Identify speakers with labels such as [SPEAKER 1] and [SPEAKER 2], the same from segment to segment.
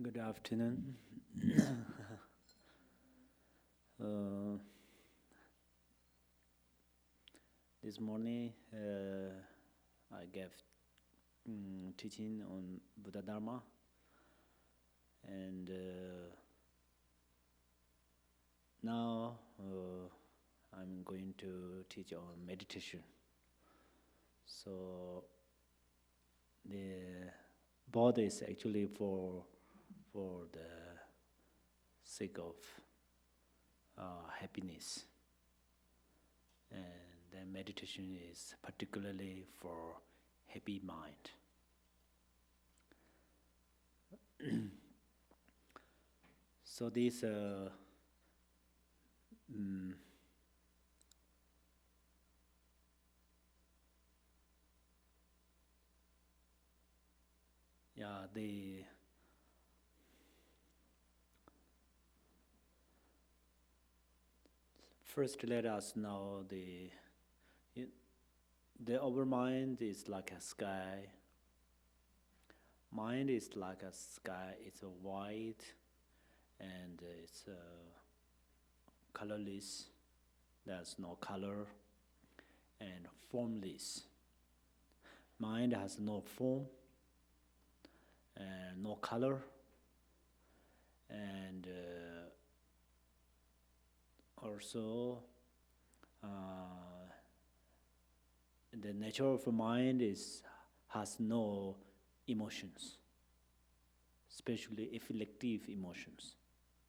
[SPEAKER 1] Good afternoon. uh, this morning, I gave teaching on Buddha Dharma, and now I'm going to teach on meditation. So the body is actually for the sake of happiness, and then meditation is particularly for happy mind. So this the first let us know the our mind is like a sky. Mind is like a sky. It's a white and it's colorless. There's no color and formless. Mind has no form and no color, and also the nature of mind has no emotions, especially afflictive emotions.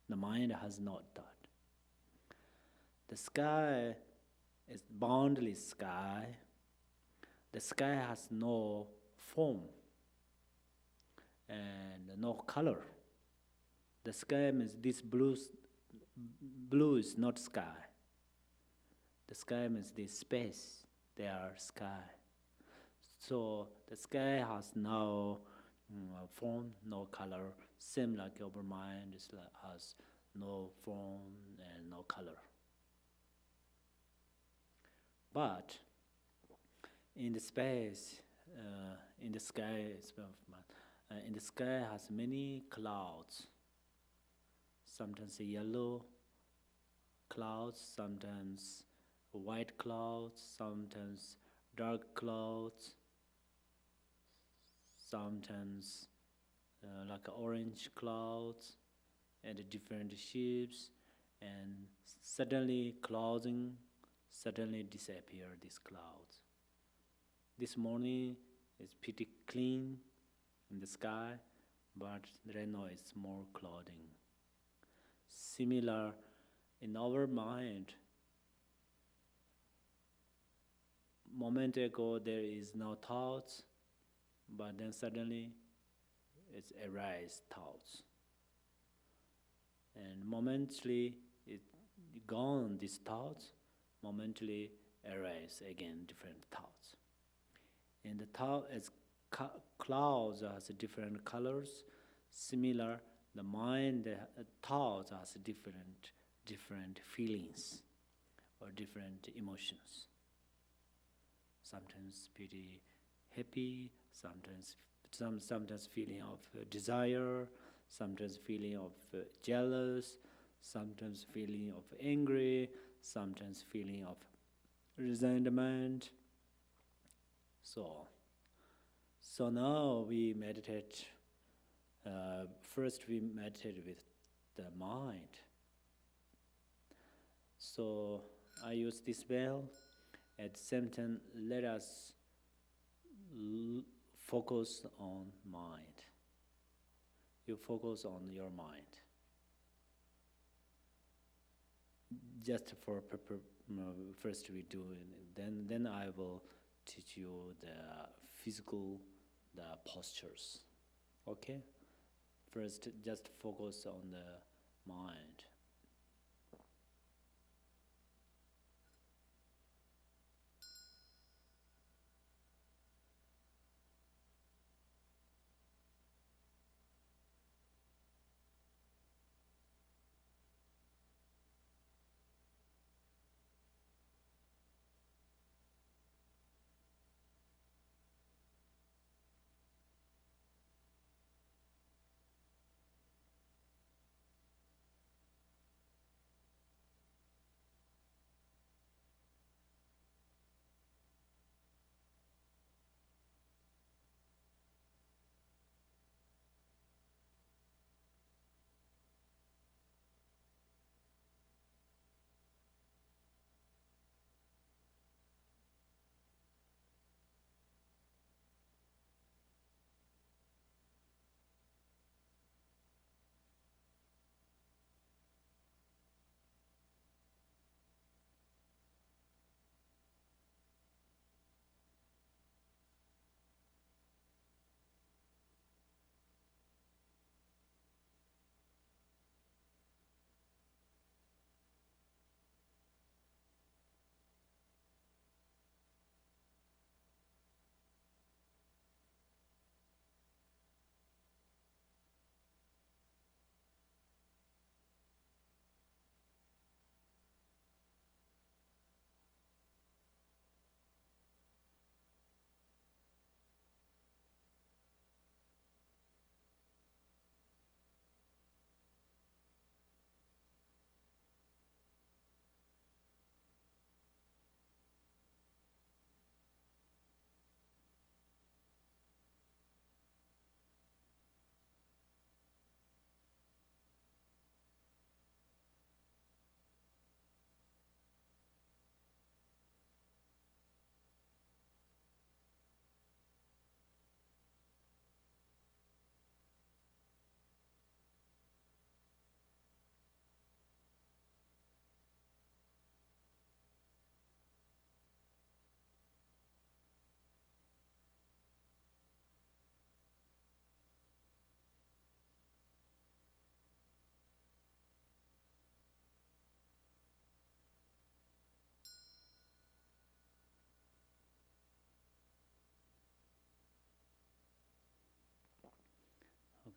[SPEAKER 1] The mind has not that. The sky is boundless sky. The sky has no form and no color. The sky means this blue is not sky. The sky means this space. They are sky. So the sky has no form, no color. Same like our mind has no form and no color. But in the space, in the sky, in the sky has many clouds. Sometimes yellow clouds, sometimes white clouds, sometimes dark clouds, sometimes like orange clouds and different shapes, and suddenly disappear these clouds. This morning is pretty clean in the sky, but right now it's more clouding. Similar in our mind, moment ago there is no thoughts, but then suddenly it's arise thoughts. And momentarily it gone these thoughts, momentarily arise again different thoughts. And the thought as clouds has different colors, similar the mind thoughts has different feelings or different emotions. Sometimes pretty happy, sometimes feeling of desire, sometimes feeling of jealous, sometimes feeling of angry, sometimes feeling of resentment. So now we meditate. First we meditate with the mind. So I use this bell. At the same time, let us focus on mind. You focus on your mind. Just for first we do it. Then I will teach you the physical, the postures. Okay? First, just focus on the mind.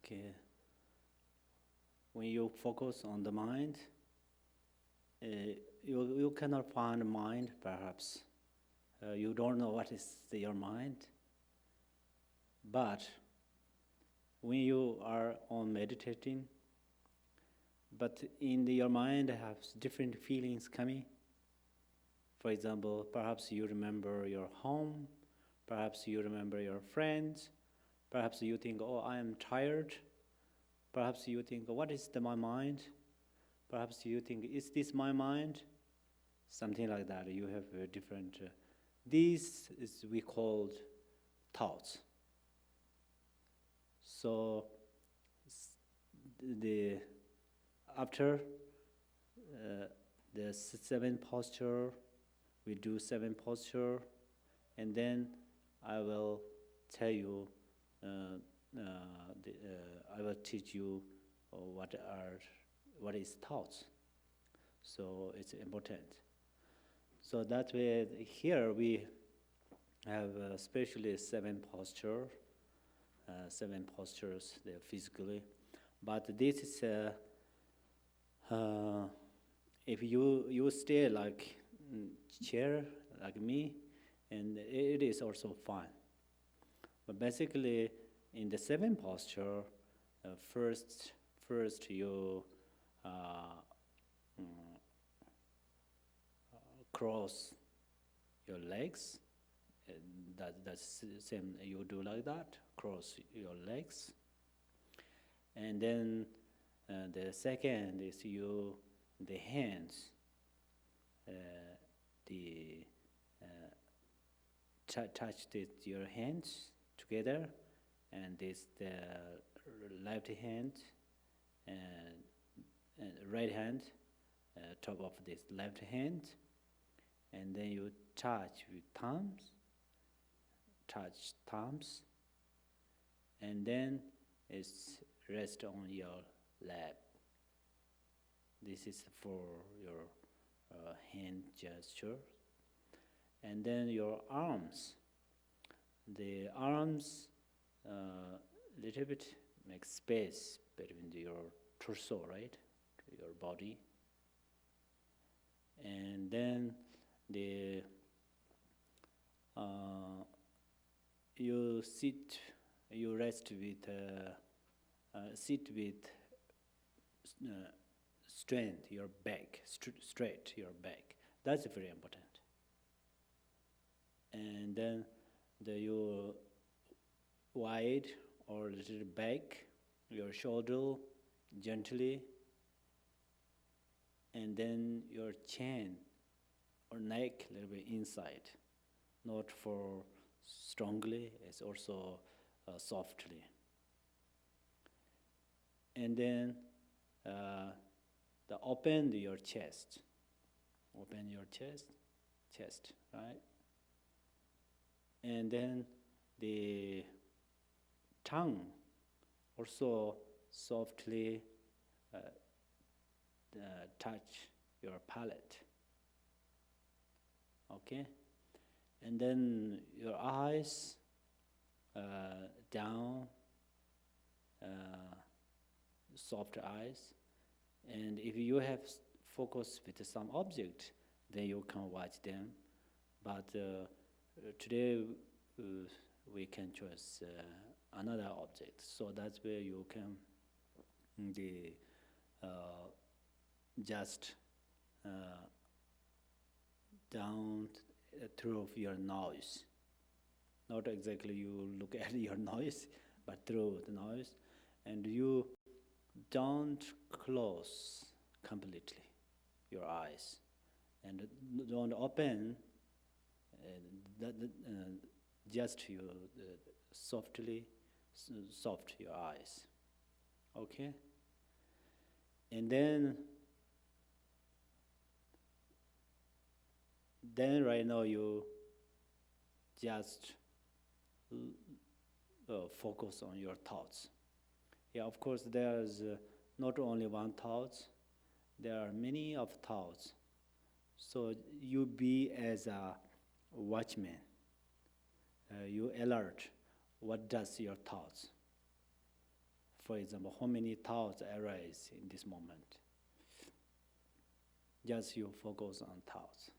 [SPEAKER 1] Okay. When you focus on the mind, you cannot find mind, perhaps. You don't know what is your mind. But when you are on meditating, but in your mind has different feelings coming. For example, perhaps you remember your home, perhaps you remember your friends, perhaps you think, oh, I am tired. Perhaps you think, what is my mind? Perhaps you think, is this my mind? Something like that. You have different. These is we called thoughts. So after the 7 posture, we do 7 posture, and then I will tell you. I will teach you what is thoughts. So it's important. So that way, here we have especially 7 postures there physically. But this is if you stay like chair like me, and it is also fine. But basically, in the 7 posture, first you cross your legs. That's the same. You do like that. Cross your legs, and then the second is the hands. Touch your hands together, and this the left hand and right hand, top of this left hand, and then you touch with thumbs, and then it's rest on your lap. This is for your hand gesture. And then your arms. The arms little bit make space between your torso, right? Your body. And then you rest with sit with strength your back, straight your back. That's very important. And then you wide or little back your shoulder gently, and then your chin or neck a little bit inside, not for strongly, it's also softly. And then open your chest, right? And then the tongue also softly touch your palate. Okay? And then your eyes down, soft eyes. And if you have focus with some object, then you can watch them. But today we can choose another object, so that's where you can just down through your nose. Not exactly you look at your nose, but through the nose, and you don't close completely your eyes, and don't open. Just you softly soft your eyes. Okay? And then right now you just focus on your thoughts. Yeah, of course there's not only one thought, there are many of thoughts. So you be as a watchman. You alert what does your thoughts. For example, how many thoughts arise in this moment? Just you focus on thoughts.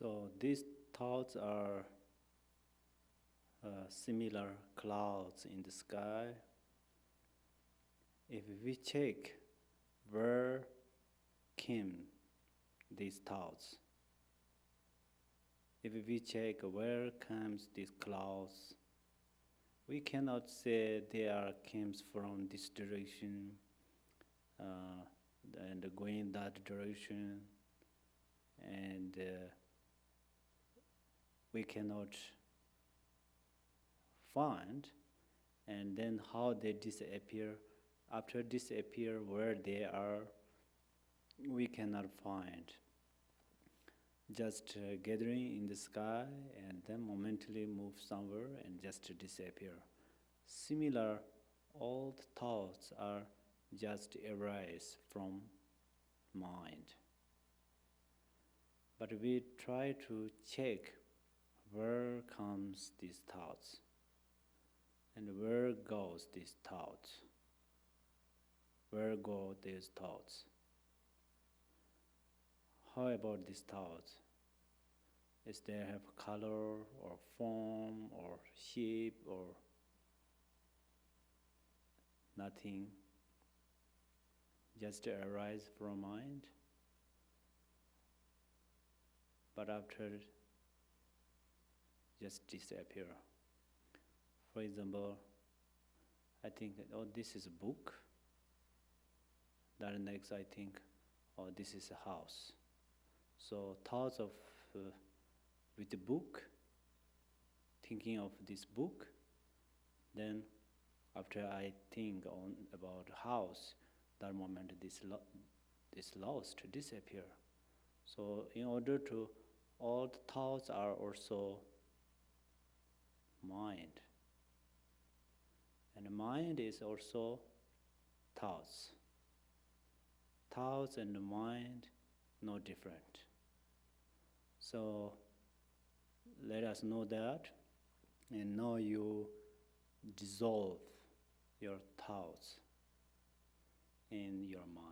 [SPEAKER 1] So these thoughts are similar clouds in the sky. If we check where came these thoughts, if we check where comes these clouds, we cannot say they are comes from this direction and going that direction, and we cannot find, and then how they disappear, After disappear where they are, we cannot find. Just gathering in the sky and then momentarily move somewhere and just disappear. Similar, all the thoughts are just erased from mind. But we try to check where comes these thoughts and where goes these thoughts. Where go these thoughts? How about these thoughts? Is they have color or form or shape or nothing? Just arise from mind? But after just disappear. For example, I think, oh, this is a book. Then next I think, oh, this is a house. So thoughts of with the book, thinking of this book, then after I think on about house, that moment this lost, disappear. So in order to, all the thoughts are also mind. And mind is also thoughts. Thoughts and mind, no different. So let us know that, and now you dissolve your thoughts in your mind.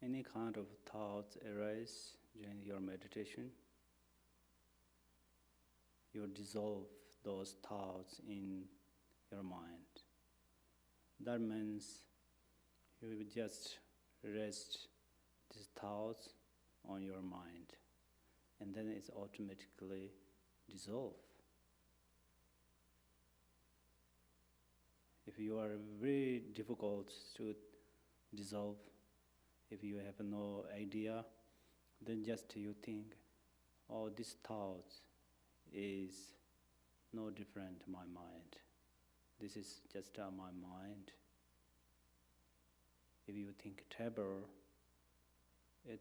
[SPEAKER 2] Any kind of thoughts arise during your meditation, you dissolve those thoughts in your mind. That means you will just rest these thoughts on your mind, and then it's automatically dissolved. If you are very difficult to dissolve, if you have no idea, then just you think, oh, this thought is no different to my mind. This is just my mind. If you think table,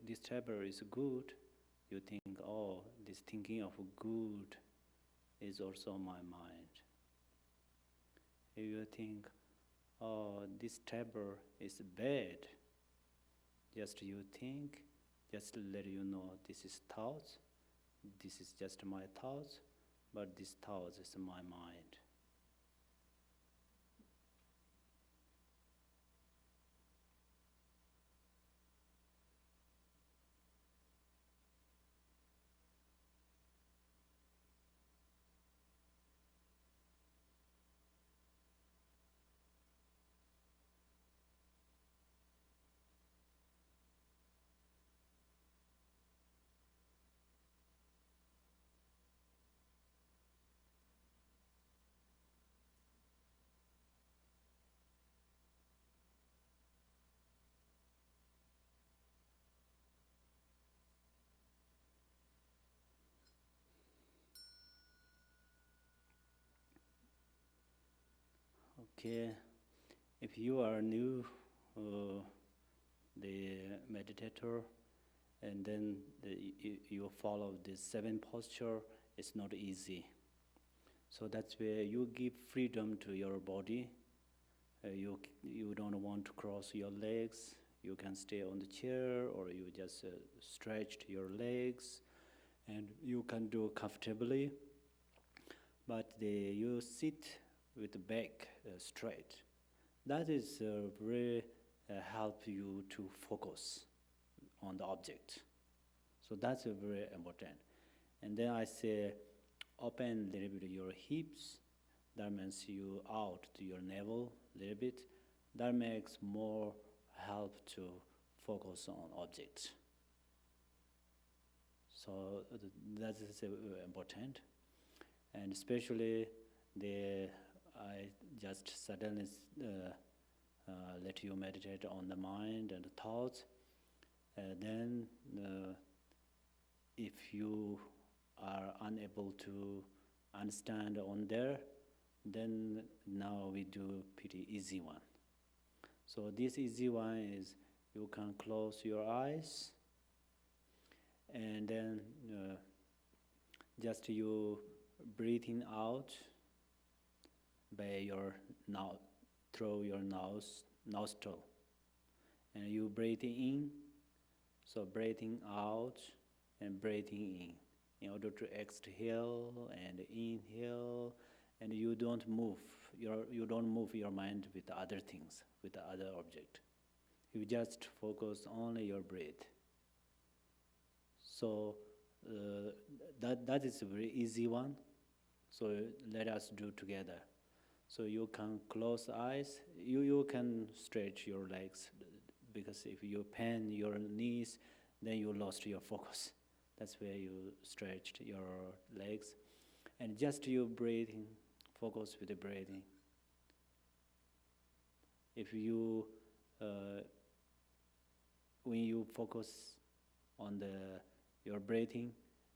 [SPEAKER 2] this table is good, you think, oh, this thinking of good is also my mind. If you think, oh, this table is bad, just you think, just to let you know this is thoughts, this is just my thoughts, but this thought is my mind. Okay, if you are new, the meditator, and then you follow this 7 posture, it's not easy. So that's where you give freedom to your body. You don't want to cross your legs. You can stay on the chair, or you just stretch your legs, and you can do comfortably. But you sit with the back straight. That is very help you to focus on the object. So that's very important. And then I say, open a little bit your hips. That means you out to your navel a little bit. That makes more help to focus on objects. So that is important. And especially I just suddenly let you meditate on the mind and the thoughts. Then if you are unable to understand on there, then now we do pretty easy one. So this easy one is you can close your eyes, and then just you breathing out by your through your nostril, and you breathing in, so breathing out and breathing in order to exhale and inhale, and you don't move your mind with other things, with the other object. You just focus only your breath. So that is a very easy one. So let us do together. So you can close the eyes. You can stretch your legs, because if you bend your knees, then you lost your focus. That's where you stretched your legs. And just you breathing, focus with the breathing. If you, when you focus on your breathing,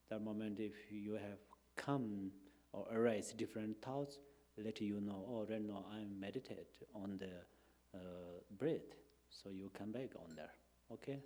[SPEAKER 2] that moment if you have come or arise different thoughts, let you know, oh, right now I'm meditate on the breath. So you come back on there, okay?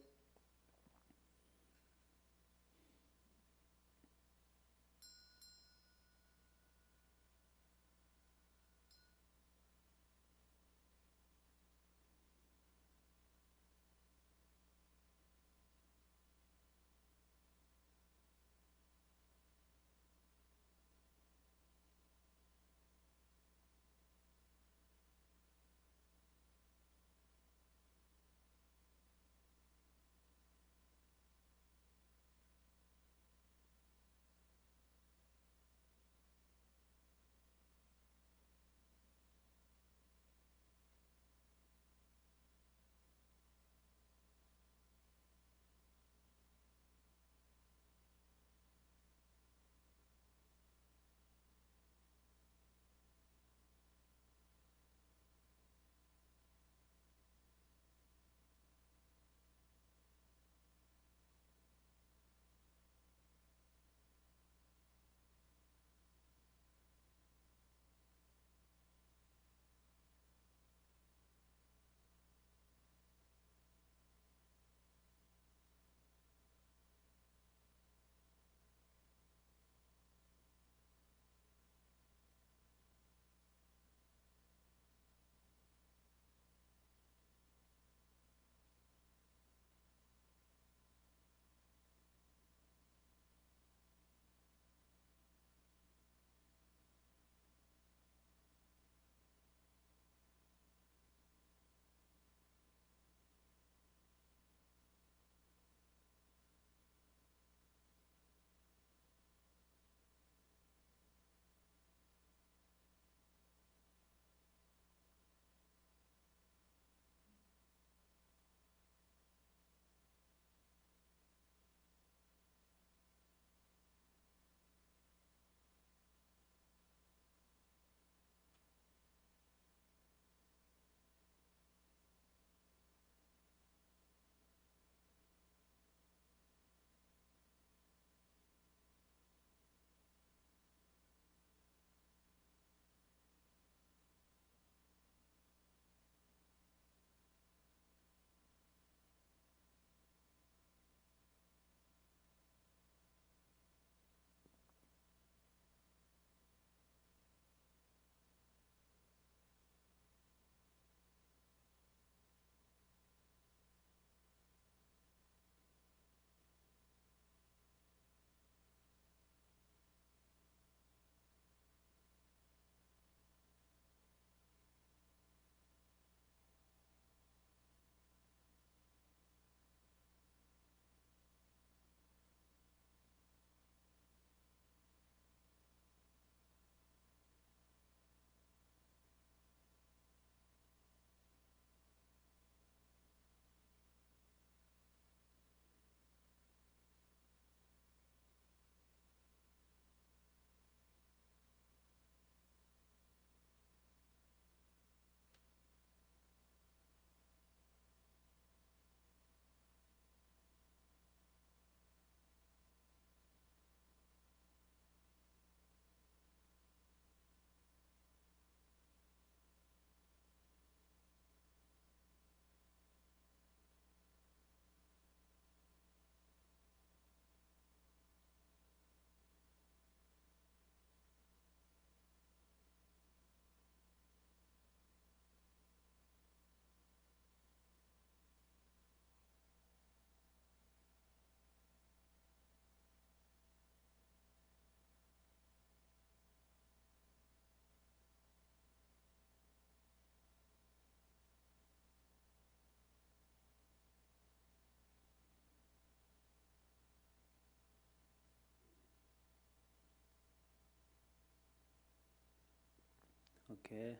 [SPEAKER 2] Okay?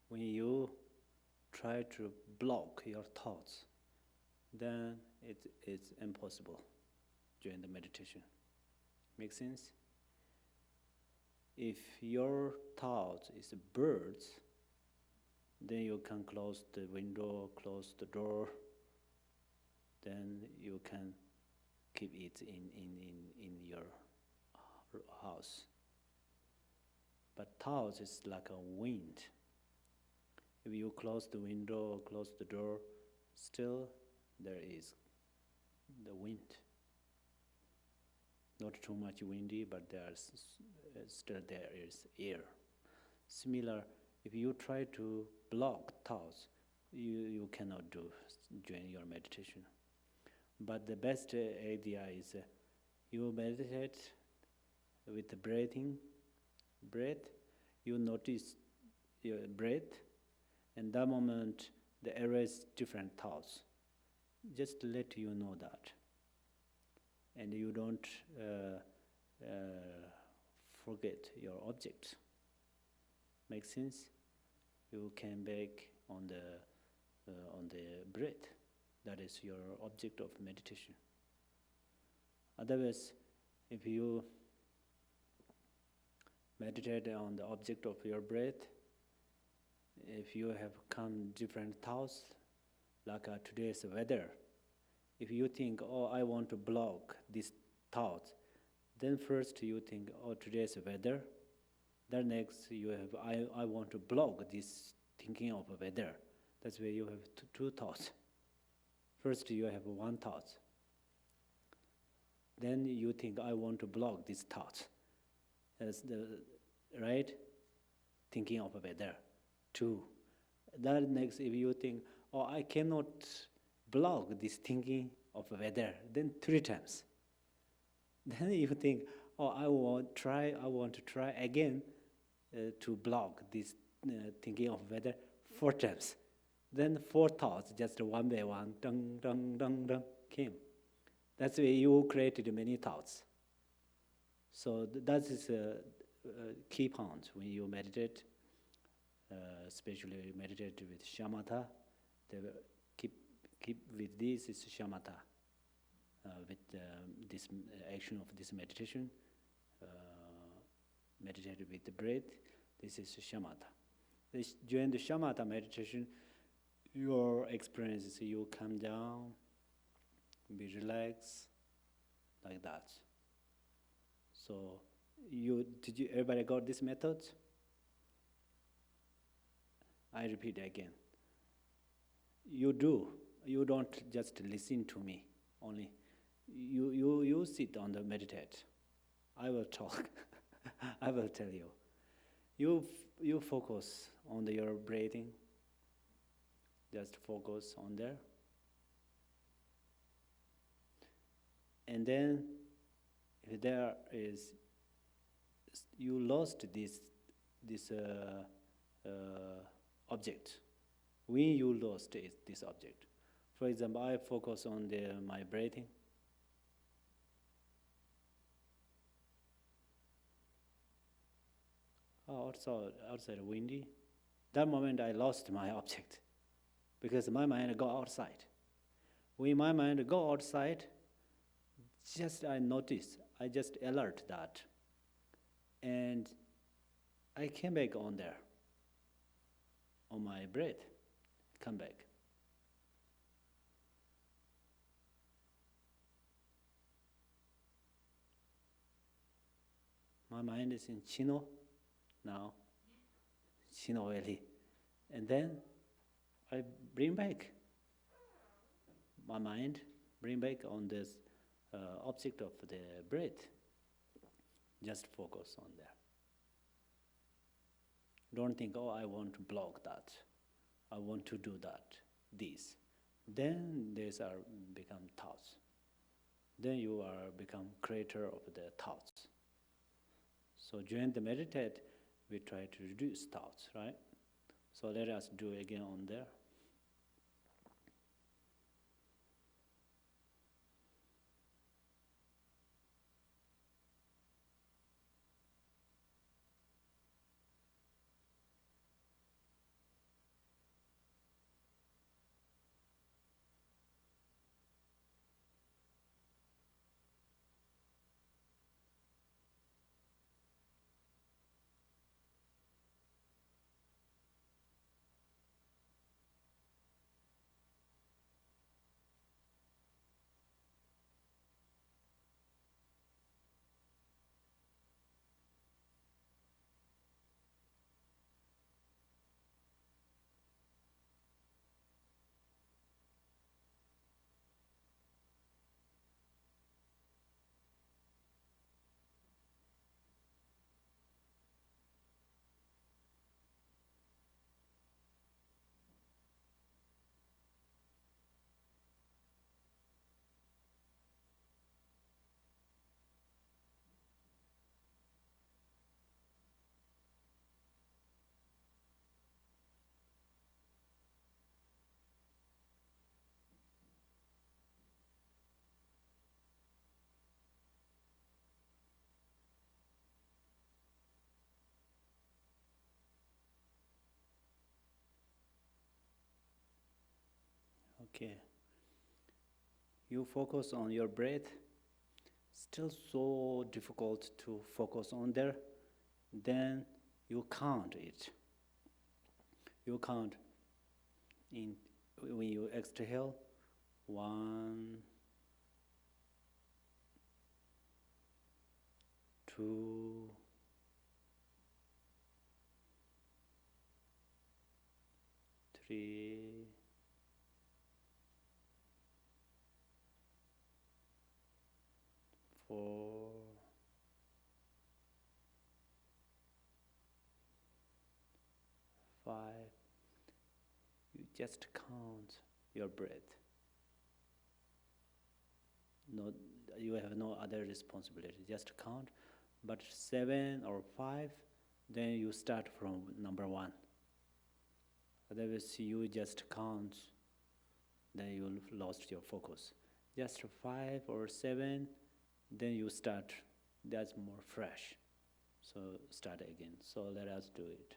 [SPEAKER 2] When you try to block your thoughts, then it's impossible during the meditation. Make sense? If your thought is birds, then you can close the window, close the door, then you can keep it in your house. But thoughts is like a wind. If you close the window or close the door, still there is the wind. Not too much windy, but there's still there is air. Similar, if you try to block thoughts, you cannot do during your meditation. But the best idea is you meditate with the breath, you notice your breath, and that moment the arise different thoughts. Just to let you know that. And you don't forget your object. Make sense? You came back on the breath. That is your object of meditation. Otherwise, if you meditate on the object of your breath, if you have come different thoughts, like today's weather, if you think, oh, I want to block these thoughts, then first you think, oh, today's weather. Then next you have, I want to block this thinking of weather. That's where you have two thoughts. First you have one thought. Then you think, I want to block this thought. That's the right thinking of weather. Two. Then next, if you think, oh, I cannot block this thinking of weather, then 3 times. Then you think, oh, I want to try again to block this thinking of weather 4 times. Then 4 thoughts, just one by one, dung, dung, dung, dung, came. That's why you created many thoughts. So that is a key point when you meditate, especially meditate with shamatha. Keep with this is shamatha. With this action of this meditation, meditate with the breath. This is shamatha. During the shamatha meditation, your experience is you come down, be relaxed, like that. So, everybody got this method? I repeat again. You don't just listen to me only. You sit on the meditate. I will talk. I will tell you. You focus on your breathing. Just focus on there. And then if there is, you lost this object. When you lost this object. For example, I focus on my breathing. Oh, outside windy. That moment I lost my object because my mind go outside. When my mind go outside, just I notice, I just alert that. And I came back on there, on my breath, come back. My mind is in Chino now, Chino Valley. And then I bring back my mind, bring back on this object of the breath. Just focus on there. Don't think, oh, I want to block that. I want to do that, this. Then these are become thoughts. Then you are become creator of the thoughts. So during the meditate, we try to reduce thoughts, right? So let us do again on there. Okay. You focus on your breath. Still so difficult to focus on there. Then you count it. You count in when you exhale. 1, 2, 3, 4, 5. You just count your breath. No, you have no other responsibility. Just count. But 7 or 5, then you start from number 1. Otherwise, you just count, then you lost your focus. Just 5 or 7, then you start. That's more fresh. So start again. So let us do it.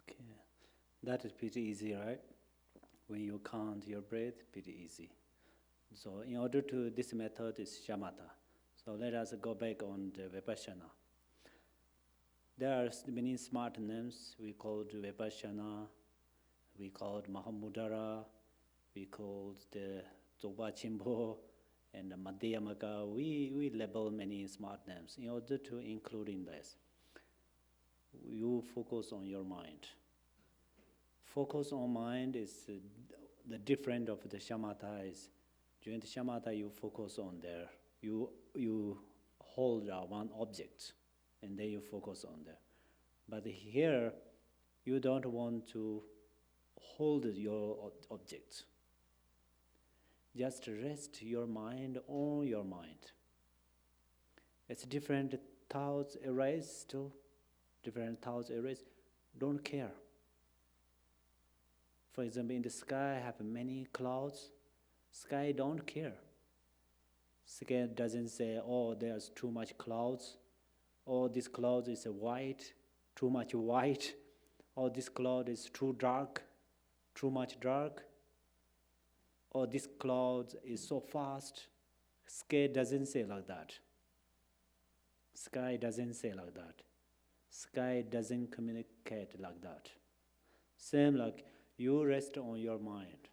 [SPEAKER 2] Okay. That is pretty easy, right? When you count your breath, pretty easy. So in order to, this method is shamatha. So let us go back on the vipassana. There are many smart names. We called vipassana, we called mahamudara, we called the Dzogpa Chimbo, and the Madhyamaka. We label many smart names in order to include in this. You focus on your mind. Focus on mind is the different of the shamatha is, during the shamatha you focus on there. You hold one object and then you focus on there. But here you don't want to hold your object. Just rest your mind on your mind. It's different thoughts arise still. Different thoughts arise. Don't care. For example, in the sky have many clouds. Sky don't care. Sky doesn't say, oh, there's too much clouds. Oh, this cloud is white, too much white. Oh, this cloud is too dark, too much dark. Or this cloud is so fast. Sky doesn't say like that.
[SPEAKER 1] Sky doesn't say like that. Sky doesn't communicate like that. Same like you rest on your mind.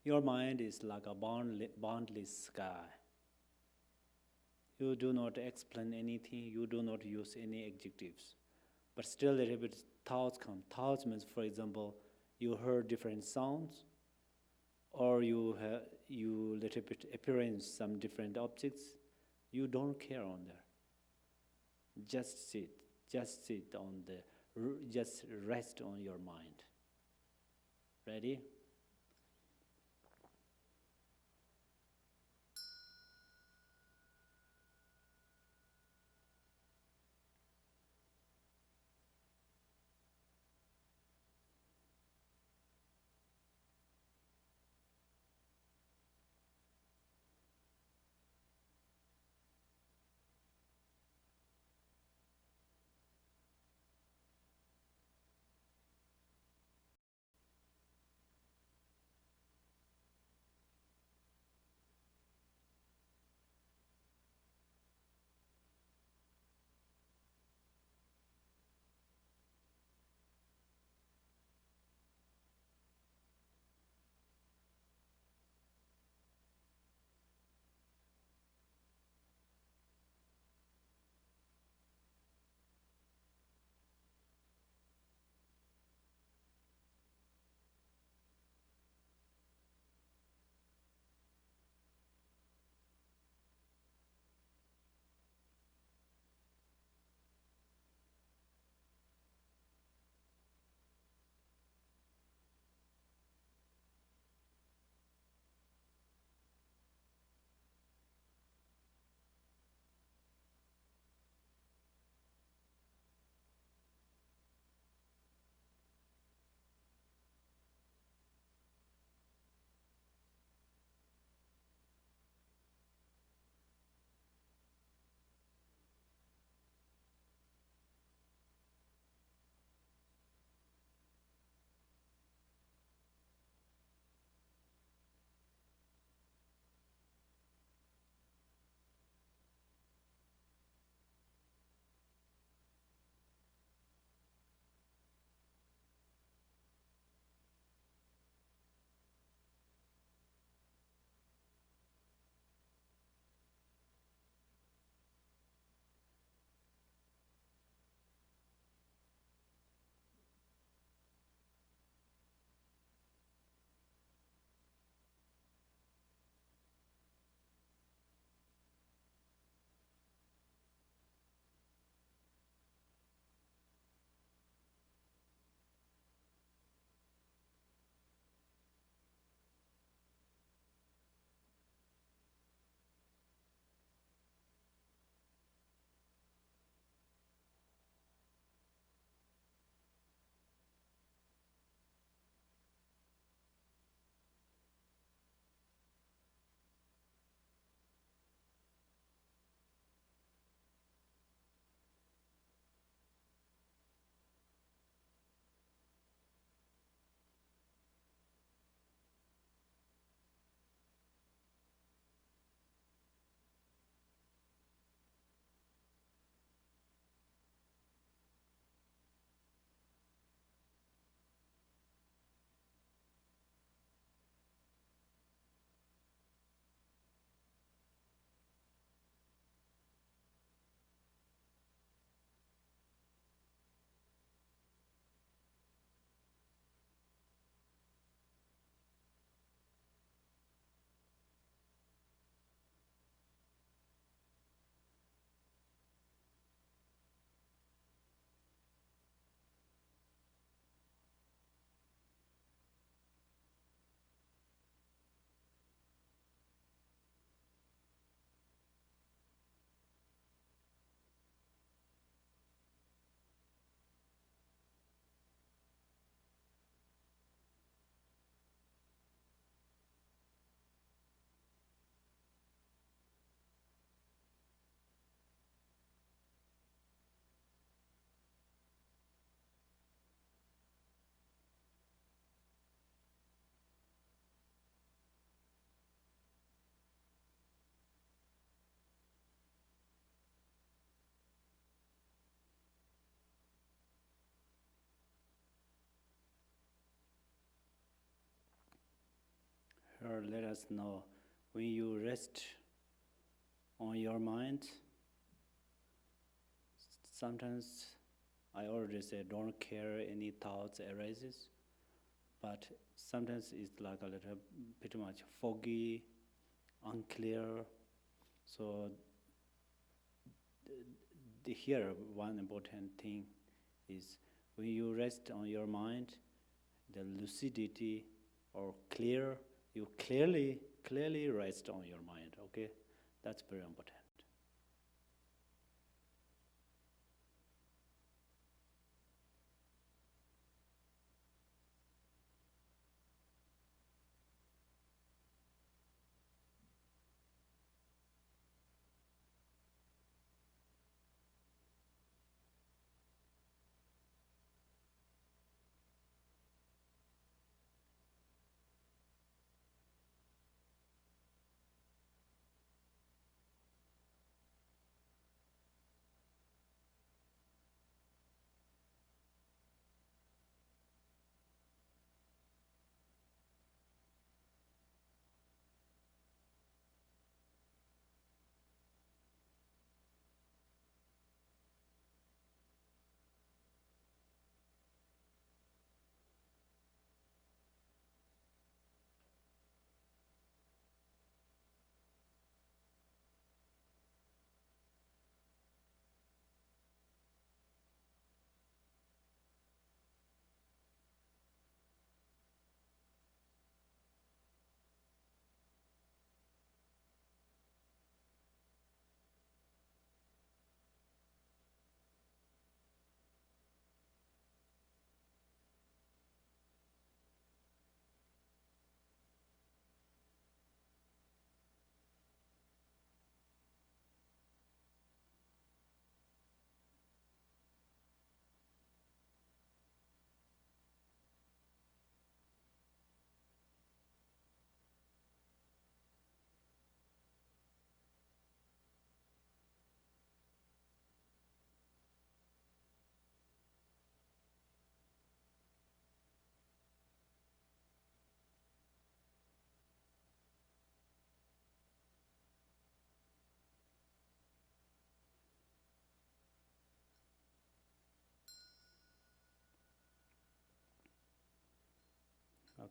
[SPEAKER 1] Your mind is like a boundless sky. You do not explain anything, you do not use any adjectives. But still a little bit thoughts come. Thoughts means, for example, you heard different sounds, or you little bit experience some different objects. You don't care on there. Just sit on just rest on your mind. Ready?
[SPEAKER 2] Master let us know when you rest on your mind, sometimes I already said don't care any thoughts arises, but sometimes it's like a little pretty much foggy, unclear. So here one important thing is when you rest on your mind, the lucidity or clear, you clearly rest on your mind, okay? That's very important.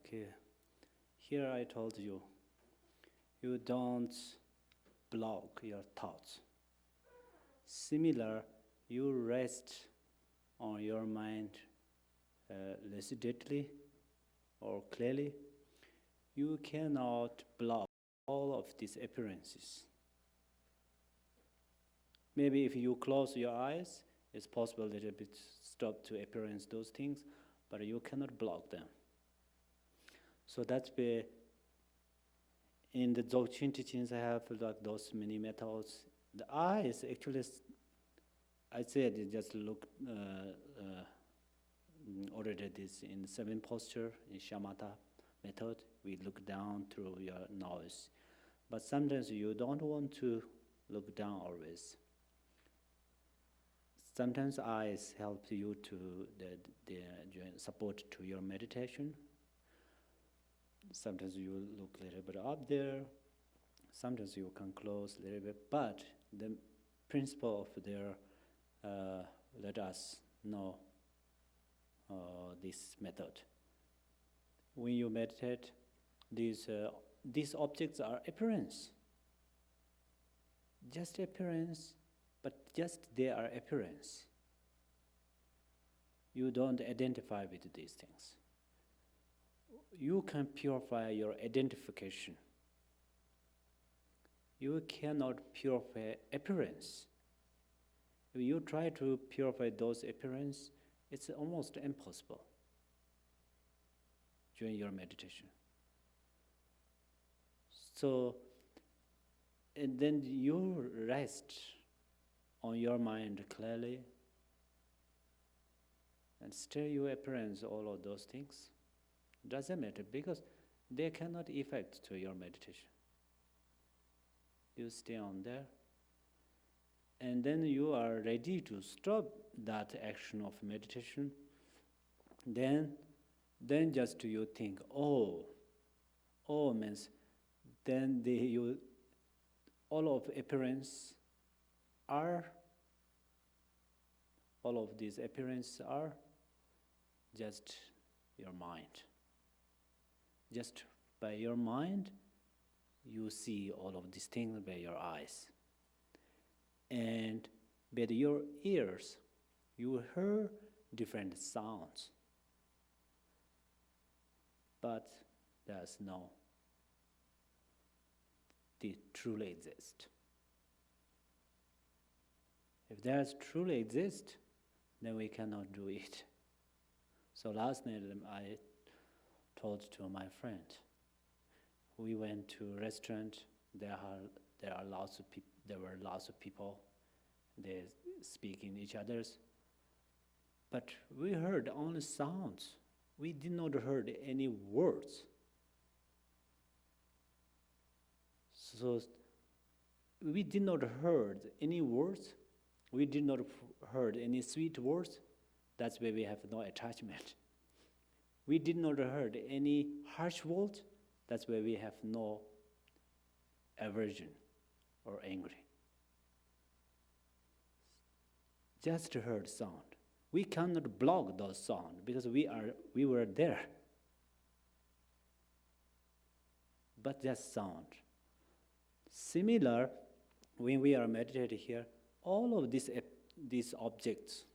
[SPEAKER 2] Okay, here I told you, you don't block your thoughts. Similar, you rest on your mind lucidly or clearly. You cannot block all of these appearances. Maybe if you close your eyes, it's possible a little bit stop to appearance those things, but you cannot block them. So that's where in the Dzogchen teachings I have like those many methods. The eyes actually, I said just look, already this in the 7 posture, in shamatha method, we look down through your nose. But sometimes you don't want to look down always. Sometimes eyes help you to the support to your meditation. Sometimes you look a little bit up there. Sometimes you can close a little bit. But the principle of their let us know this method. When you meditate, these objects are appearance. Just appearance, but just they are appearance. You don't identify with these things. You can purify your identification. You cannot purify appearance. If you try to purify those appearances, it's almost impossible during your meditation. So, and then you rest on your mind clearly and still you appearance all of those things. Doesn't matter because they cannot affect to your meditation. You stay on there and then you are ready to stop that action of meditation. Then just you think, oh, Oh means then all of appearance are, all of these appearances are just your mind. Just by your mind, you see all of these things by your eyes. And by your ears, you hear different sounds. But there's no, they truly exist. If there's truly exist, then we cannot do it. So last night I told to my friend, we went to a restaurant. There were lots of people. They speaking each other's, but we heard only sounds. We did not heard any words. So we did not heard any words. We did not heard any sweet words. That's why we have no attachment. We did not heard any harsh words. That's why we have no aversion or angry. Just heard sound. We cannot block those sound because we were there. But just sound. Similar, when we are meditating here, all of these objects,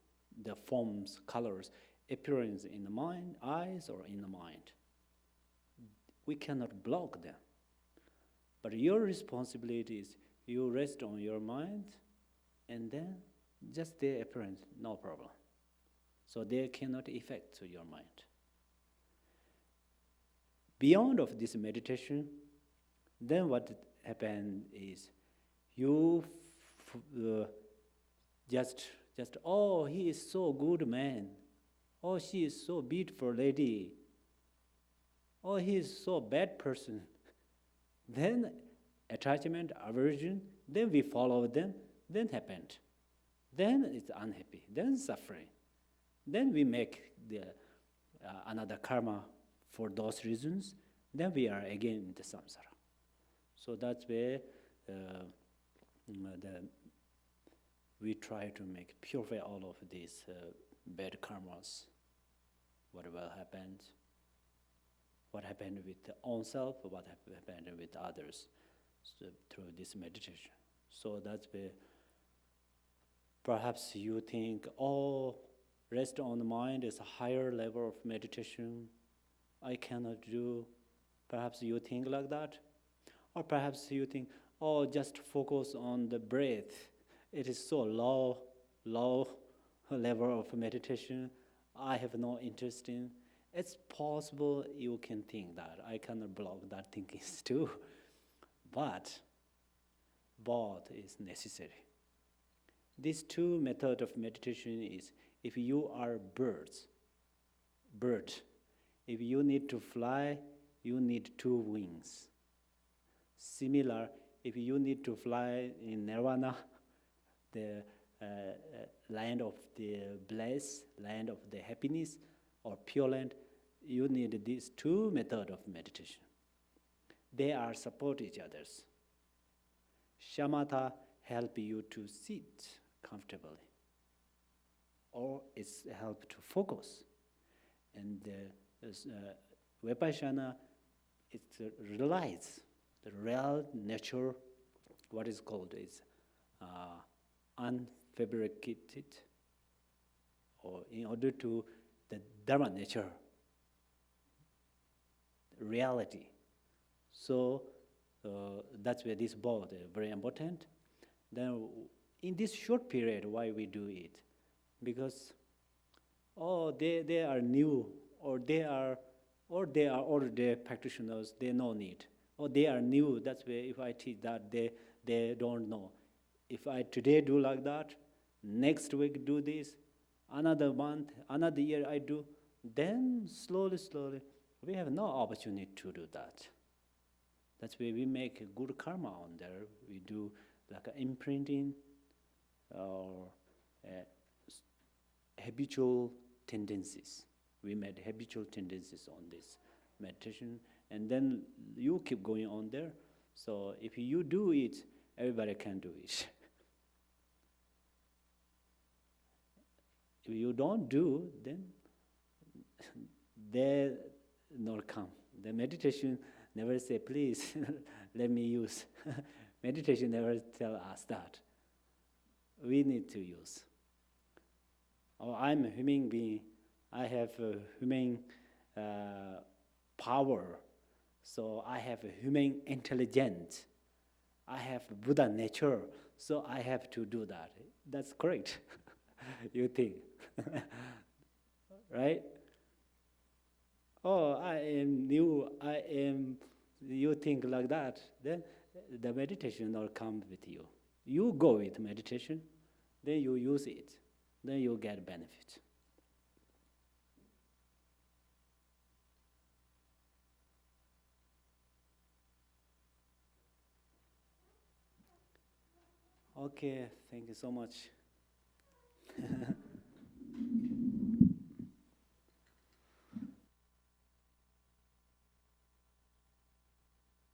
[SPEAKER 2] the forms, colors, appearance in the mind, eyes or in the mind, we cannot block them. But your responsibility is you rest on your mind and then just their appearance, no problem. So they cannot affect your mind. Beyond of this meditation, then what happens is you just oh, he is so good man. Oh, she is so beautiful lady. Oh, he is so bad person. Then attachment, aversion, then we follow them, then happened. Then it's unhappy, then suffering. Then we make another karma for those reasons. Then we are again in the samsara. So that's where we try to purify all of these bad karmas. What will happen? What happened with the own self? What happened with others? So through this meditation. So that's where perhaps you think, oh, rest on the mind is a higher level of meditation. I cannot do. Perhaps you think like that. Or perhaps you think, oh, just focus on the breath. It is so low level of meditation. I have no interest in. It's possible you can think that. I cannot block that thinking too. But both is necessary. These two methods of meditation is, if you are bird, if you need to fly, you need two wings. Similar, if you need to fly in nirvana, the land of the bliss, land of the happiness, or pure land, you need these two methods of meditation. They are support each others. Shamatha help you to sit comfortably, or it's help to focus. And Vipassana, it realize the real nature, what is called is unfabricated, or in order to the Dharma nature, reality. So that's where this both is very important. Then in this short period, why we do it? Because they are new, or they are already practitioners, they no need. Or they are new, that's why if I teach that, they don't know. If I today do like that, next week do this, another month, another year I do, then slowly, we have no opportunity to do that. That's why we make a good karma on there. We do like an imprinting or habitual tendencies. We made habitual tendencies on this meditation, and then you keep going on there. So if you do it, everybody can do it. If you don't do, then they not come. The meditation never say, please, let me use. Meditation never tell us that. We need to use. Oh, I'm a human being. I have a human power. So I have a human intelligence. I have Buddha nature. So I have to do that. That's correct. You think. Right? Oh, I am new. You think like that. Then the meditation will come with you. You go with meditation. Then you use it. Then you get benefit. Okay, thank you so much.